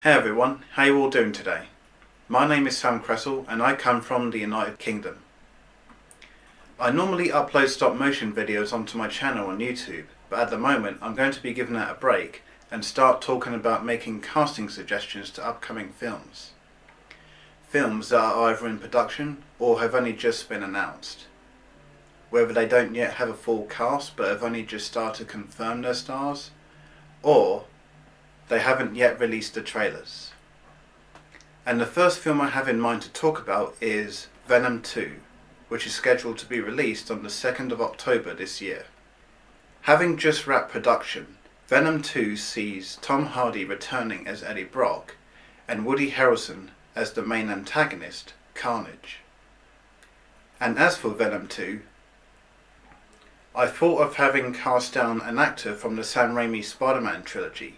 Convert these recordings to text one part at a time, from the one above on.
Hey everyone, how you all doing today? My name is Sam Kresil and I come from the United Kingdom. I normally upload stop motion videos onto my channel on YouTube, but at the moment I'm going to be giving that a break and start talking about making casting suggestions to upcoming films. Films that are either in production or have only just been announced. Whether they don't yet have a full cast but have only just started to confirm their stars, or they haven't yet released the trailers. And the first film I have in mind to talk about is Venom 2, which is scheduled to be released on the 2nd of October this year. Having just wrapped production, Venom 2 sees Tom Hardy returning as Eddie Brock and Woody Harrelson as the main antagonist, Carnage. And as for Venom 2, I thought of having cast down an actor from the Sam Raimi Spider-Man trilogy,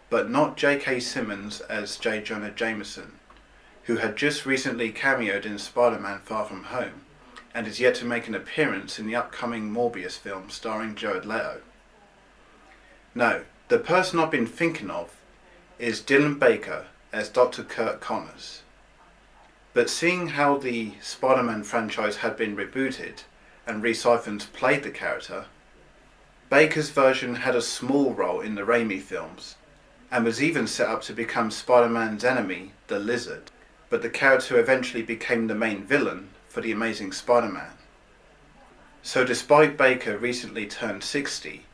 but not J.K. Simmons as J. Jonah Jameson, who had just recently cameoed in Spider-Man Far From Home and is yet to make an appearance in the upcoming Morbius film starring Jared Leto. No, the person I've been thinking of is Dylan Baker as Dr. Curt Connors. But seeing how the Spider-Man franchise had been rebooted and Rhys Ifans played the character, Baker's version had a small role in the Raimi films and was even set up to become Spider-Man's enemy, the Lizard, but the character eventually became the main villain for The Amazing Spider-Man. So despite Baker recently turned 60,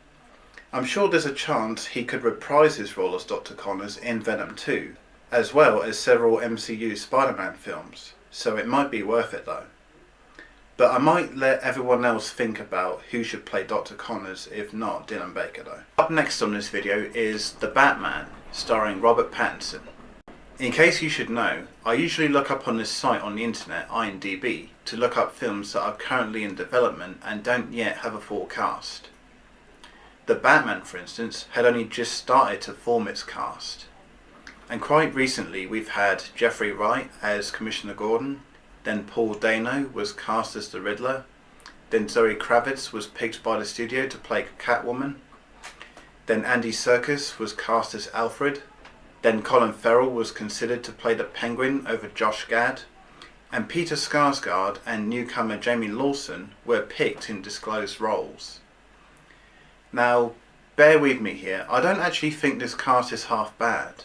I'm sure there's a chance he could reprise his role as Dr. Connors in Venom 2, as well as several MCU Spider-Man films, so it might be worth it though. But I might let everyone else think about who should play Dr. Connors if not Dylan Baker though. Up next on this video is The Batman, starring Robert Pattinson. In case you should know, I usually look up on this site on the internet, IMDb, to look up films that are currently in development and don't yet have a full cast. The Batman, for instance, had only just started to form its cast. And quite recently we've had Jeffrey Wright as Commissioner Gordon, then Paul Dano was cast as the Riddler, then Zoe Kravitz was picked by the studio to play Catwoman, then Andy Serkis was cast as Alfred, then Colin Farrell was considered to play the Penguin over Josh Gad, and Peter Skarsgård and newcomer Jamie Lawson were picked in disclosed roles. Now, bear with me here, I don't actually think this cast is half bad.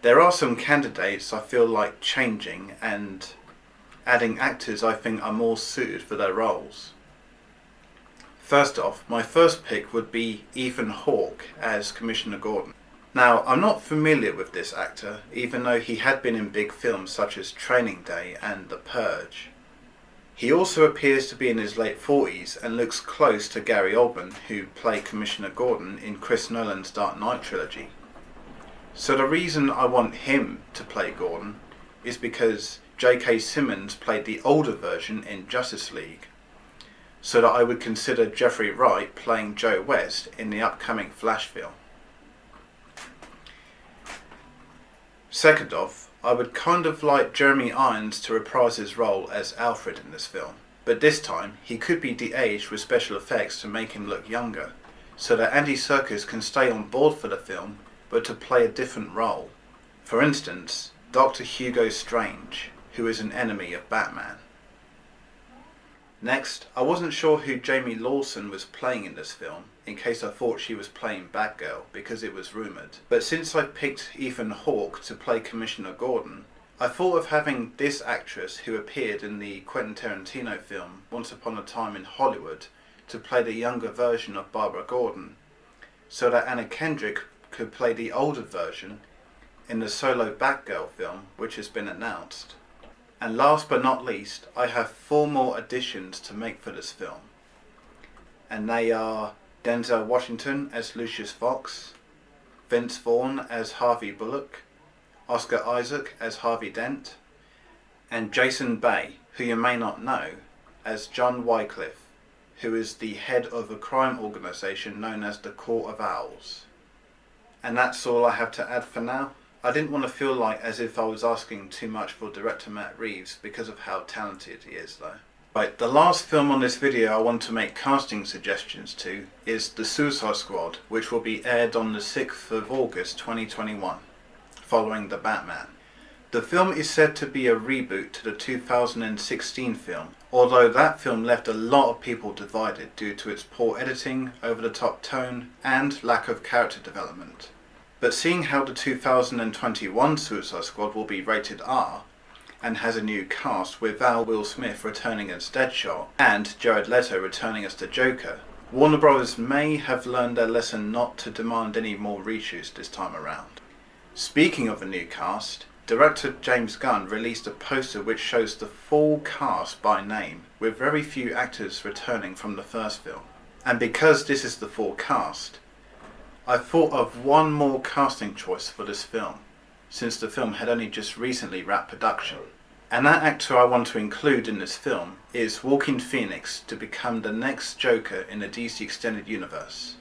There are some candidates I feel like changing and adding actors I think are more suited for their roles. First off, my first pick would be Ethan Hawke as Commissioner Gordon. Now, I'm not familiar with this actor, even though he had been in big films such as Training Day and The Purge. He also appears to be in his late 40s and looks close to Gary Oldman, who played Commissioner Gordon in Chris Nolan's Dark Knight trilogy. So the reason I want him to play Gordon is because J.K. Simmons played the older version in Justice League, so that I would consider Jeffrey Wright playing Joe West in the upcoming Flash film. Second off, I would kind of like Jeremy Irons to reprise his role as Alfred in this film, but this time he could be de-aged with special effects to make him look younger, so that Andy Serkis can stay on board for the film but to play a different role. For instance, Dr. Hugo Strange, who is an enemy of Batman. Next, I wasn't sure who Jamie Lawson was playing in this film, in case I thought she was playing Batgirl, because it was rumoured. But since I picked Ethan Hawke to play Commissioner Gordon, I thought of having this actress who appeared in the Quentin Tarantino film Once Upon a Time in Hollywood to play the younger version of Barbara Gordon, so that Anna Kendrick could play the older version in the solo Batgirl film which has been announced. And last but not least, I have 4 more additions to make for this film. And they are Denzel Washington as Lucius Fox, Vince Vaughn as Harvey Bullock, Oscar Isaac as Harvey Dent, and Jason Bay, who you may not know, as John Wycliffe, who is the head of a crime organisation known as the Court of Owls. And that's all I have to add for now. I didn't want to feel like as if I was asking too much for director Matt Reeves because of how talented he is though. Right, the last film on this video I want to make casting suggestions to is The Suicide Squad, which will be aired on the 6th of August 2021. following the Batman. The film is said to be a reboot to the 2016 film, although that film left a lot of people divided due to its poor editing, over-the-top tone, and lack of character development. But seeing how the 2021 Suicide Squad will be rated R, and has a new cast with Will Smith returning as Deadshot, and Jared Leto returning as the Joker, Warner Bros. May have learned their lesson not to demand any more reshoots this time around. Speaking of a new cast, director James Gunn released a poster which shows the full cast by name, with very few actors returning from the first film. And because this is the full cast, I thought of one more casting choice for this film, since the film had only just recently wrapped production. And that actor I want to include in this film is Joaquin Phoenix to become the next Joker in the DC Extended Universe.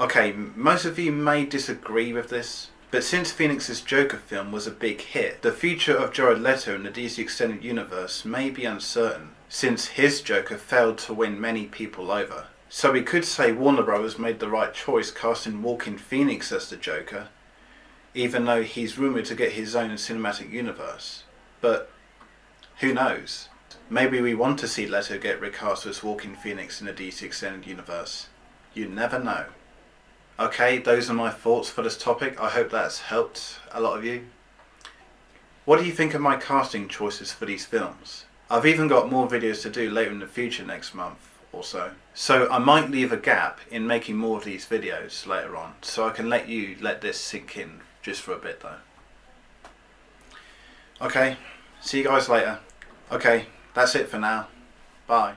Okay, most of you may disagree with this, but since Phoenix's Joker film was a big hit, the future of Jared Leto in the DC Extended Universe may be uncertain, since his Joker failed to win many people over. So we could say Warner Bros. Made the right choice casting Joaquin Phoenix as the Joker, even though he's rumoured to get his own cinematic universe. But who knows? Maybe we want to see Leto get recast as Joaquin Phoenix in the DC Extended Universe. You never know. Okay, those are my thoughts for this topic. I hope that's helped a lot of you. What do you think of my casting choices for these films? I've even got more videos to do later in the future next month or so. So I might leave a gap in making more of these videos later on, so I can let this sink in just for a bit though. Okay, see you guys later. Okay, that's it for now. Bye.